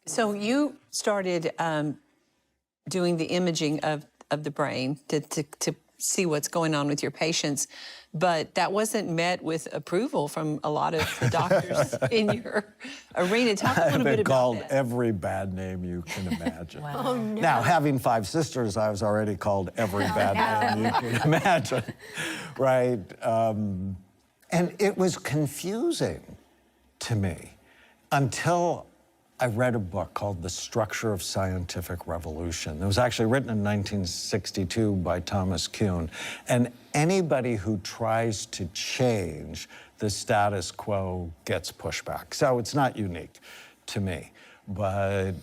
So you started doing the imaging of the brain to see what's going on with your patients, but that wasn't met with approval from a lot of the doctors in your arena. Talk a little bit about called that. every bad name you can imagine. Wow. Oh, no. Now, having 5 sisters, I was already called every bad name you can imagine, right? And it was confusing to me until I read a book called The Structure of Scientific Revolution. It was actually written in 1962 by Thomas Kuhn. And anybody who tries to change the status quo gets pushback. So it's not unique to me. But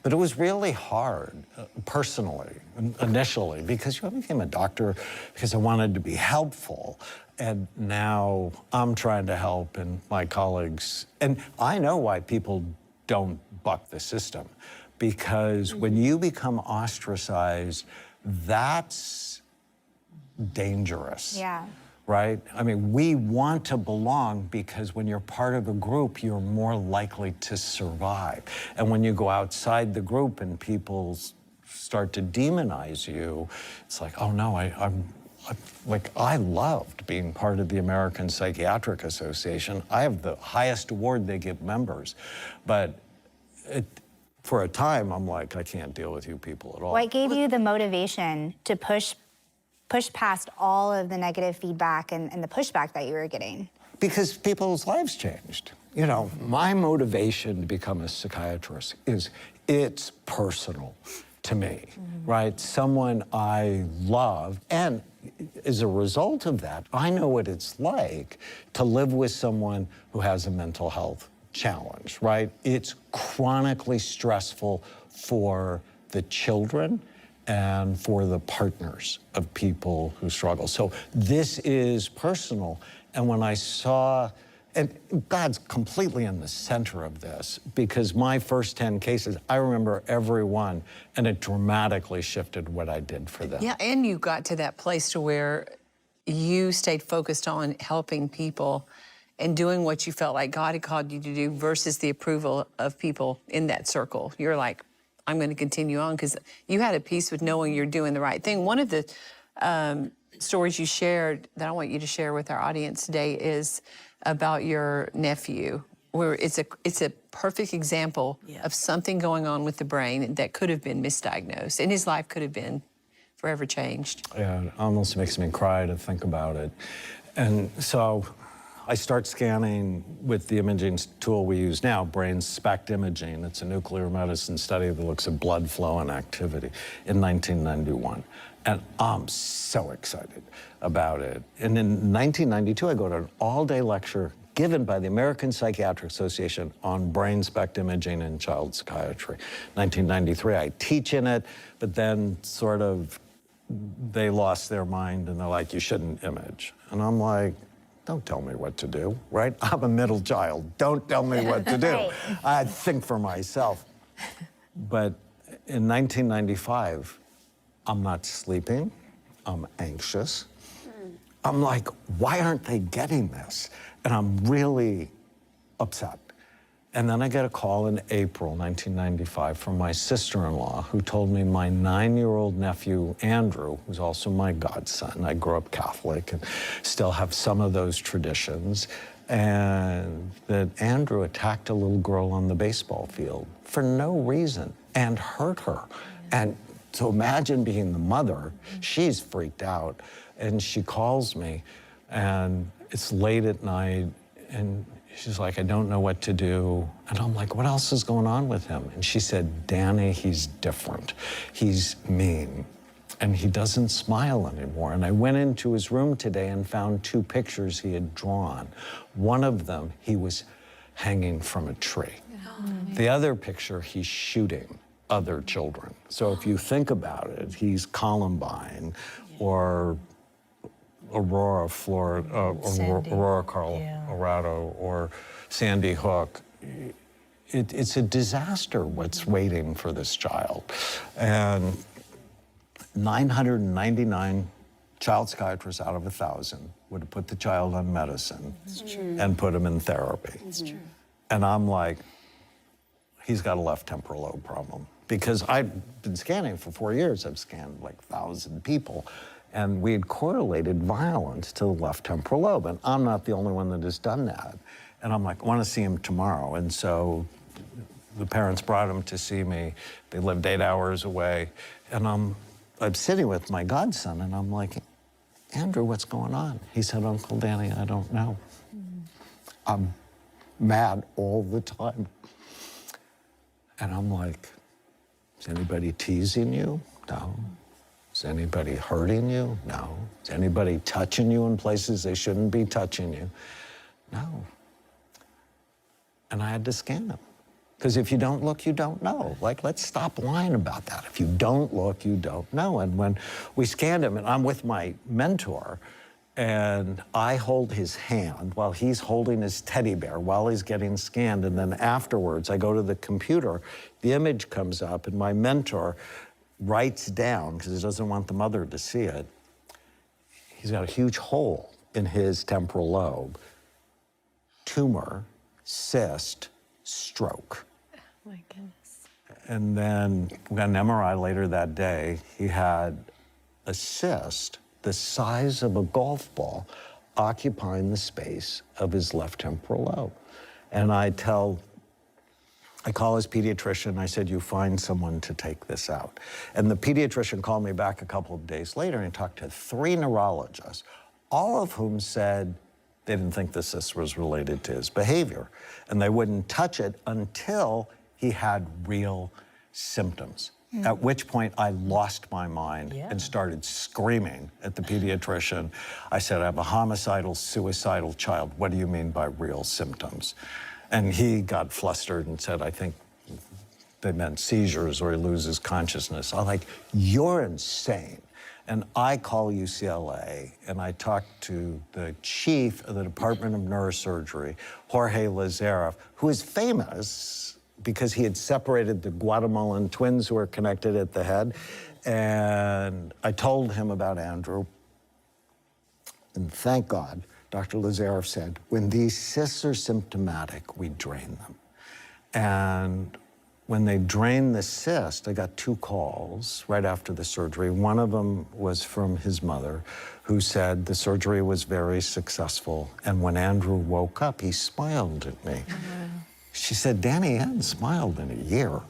it was really hard, personally, initially, because I became a doctor because I wanted to be helpful. And now I'm trying to help, and my colleagues, and I know why people don't buck the system, because when you become ostracized, that's dangerous. Yeah. Right? I mean, we want to belong because when you're part of a group, you're more likely to survive. And when you go outside the group and people start to demonize you, it's like, oh no, I loved being part of the American Psychiatric Association. I have the highest award they give members. But for a time, I'm like, I can't deal with you people at all. What gave you the motivation to push past all of the negative feedback and the pushback that you were getting? Because people's lives changed. You know, my motivation to become a psychiatrist is it's personal to me, right? Someone I love, and as a result of that, I know what it's like to live with someone who has a mental health challenge, right? It's chronically stressful for the children and for the partners of people who struggle. So this is personal. And when I saw, and God's completely in the center of this, because my first 10 cases, I remember every one, and it dramatically shifted what I did for them. Yeah, and you got to that place to where you stayed focused on helping people and doing what you felt like God had called you to do versus the approval of people in that circle. You're like, I'm going to continue on, because you had a peace with knowing you're doing the right thing. One of the stories you shared that I want you to share with our audience today is about your nephew, where it's a perfect example of something going on with the brain that could have been misdiagnosed, and his life could have been forever changed. Yeah, it almost makes me cry to think about it. And so I start scanning with the imaging tool we use now, brain SPECT imaging. It's a nuclear medicine study that looks at blood flow and activity in 1991. And I'm so excited about it. And in 1992, I go to an all-day lecture given by the American Psychiatric Association on brain SPECT imaging in child psychiatry. 1993, I teach in it, but then sort of they lost their mind and they're like, you shouldn't image. And I'm like, don't tell me what to do, right? I'm a middle child. Don't tell me what to do. Right. I think for myself. But in 1995, I'm not sleeping. I'm anxious. I'm like, why aren't they getting this? And I'm really upset. And then I get a call in April 1995 from my sister-in-law, who told me my 9-year-old nephew, Andrew, who's also my godson. I grew up Catholic and still have some of those traditions. And that Andrew attacked a little girl on the baseball field for no reason and hurt her. And so imagine being the mother. She's freaked out. And she calls me, and it's late at night, and she's like, I don't know what to do. And I'm like, what else is going on with him? And she said, Danny, he's different. He's mean, and he doesn't smile anymore. And I went into his room today and found 2 pictures he had drawn. One of them, he was hanging from a tree. The other picture, he's shooting other children. So if you think about it, he's Columbine or Aurora, Florida, Aurora, Colorado, or Sandy Hook. It's a disaster what's waiting for this child. And 999 child psychiatrists out of 1,000 would have put the child on medicine and put him in therapy. And I'm like, he's got a left temporal lobe problem. Because I'd been scanning for 4 years. I've scanned like 1,000 people. And we had correlated violence to the left temporal lobe. And I'm not the only one that has done that. And I'm like, I want to see him tomorrow. And so the parents brought him to see me. They lived 8 hours away. And I'm sitting with my godson, and I'm like, Andrew, what's going on? He said, Uncle Danny, I don't know. I'm mad all the time. And I'm like, is anybody teasing you? No. Is anybody hurting you? No. Is anybody touching you in places they shouldn't be touching you? No. And I had to scan him. Because if you don't look, you don't know. Like, let's stop lying about that. If you don't look, you don't know. And when we scanned him, and I'm with my mentor, and I hold his hand while he's holding his teddy bear while he's getting scanned. And then afterwards, I go to the computer, the image comes up, and my mentor writes down, because he doesn't want the mother to see it, he's got a huge hole in his temporal lobe, tumor, cyst, stroke. Oh my goodness. And then we got an MRI later that day. He had a cyst the size of a golf ball occupying the space of his left temporal lobe. And I call his pediatrician, I said, you find someone to take this out. And the pediatrician called me back a couple of days later and talked to 3 neurologists, all of whom said they didn't think the cyst was related to his behavior. And they wouldn't touch it until he had real symptoms. At which point I lost my mind and started screaming at the pediatrician. I said, I have a homicidal, suicidal child. What do you mean by real symptoms? And he got flustered and said, I think they meant seizures or he loses consciousness. I'm like, you're insane. And I call UCLA and I talk to the chief of the Department of Neurosurgery, Jorge Lazarev, who is famous because he had separated the Guatemalan twins who were connected at the head. And I told him about Andrew. And thank God, Dr. Lazarev said, when these cysts are symptomatic, we drain them. And when they drained the cyst, I got 2 calls right after the surgery. One of them was from his mother, who said the surgery was very successful. And when Andrew woke up, he smiled at me. She said, Danny hadn't smiled in a year.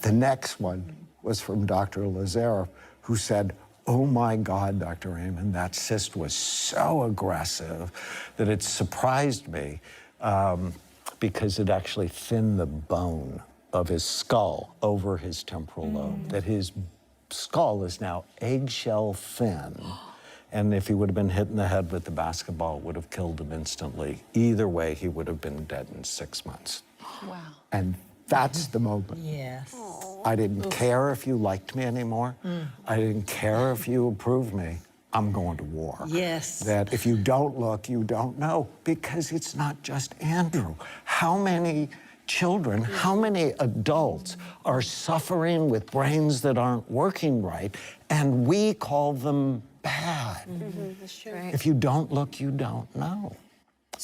The next one was from Dr. Lazarev, who said, oh my God, Dr. Raymond, that cyst was so aggressive that it surprised me because it actually thinned the bone of his skull over his temporal lobe, that his skull is now eggshell thin. And if he would have been hit in the head with the basketball, it would have killed him instantly. Either way, he would have been dead in 6 months. Wow. And that's the moment. Yes. I didn't care if you liked me anymore. I didn't care if you approved me. I'm going to war. Yes. That if you don't look, you don't know. Because it's not just Andrew. How many children, how many adults are suffering with brains that aren't working right, and we call them bad? That's true. Right. If you don't look, you don't know.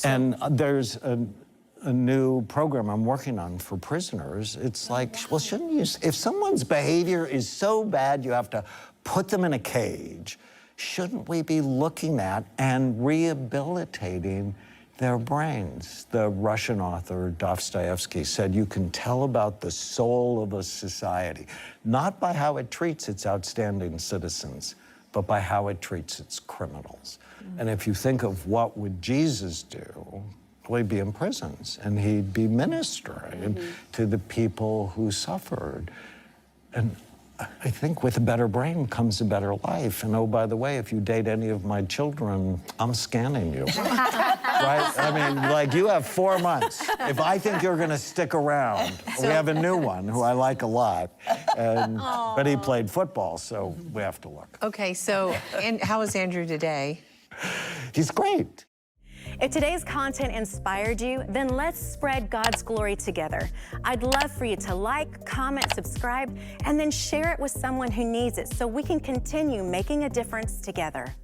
And there's a new program I'm working on for prisoners. It's like, well, shouldn't you, if someone's behavior is so bad you have to put them in a cage, shouldn't we be looking at and rehabilitating their brains? The Russian author Dostoevsky said you can tell about the soul of a society, not by how it treats its outstanding citizens, but by how it treats its criminals. And if you think of what would Jesus do, well, he'd be in prisons and he'd be ministering to the people who suffered. And I think with a better brain comes a better life. And oh, by the way, if you date any of my children, I'm scanning you. Right? I mean, like, you have 4 months. If I think you're gonna stick around, we have a new one who I like a lot, but he played football, so we have to look. Okay, so and how is Andrew today? He's great. If today's content inspired you, then let's spread God's glory together. I'd love for you to like, comment, subscribe, and then share it with someone who needs it so we can continue making a difference together.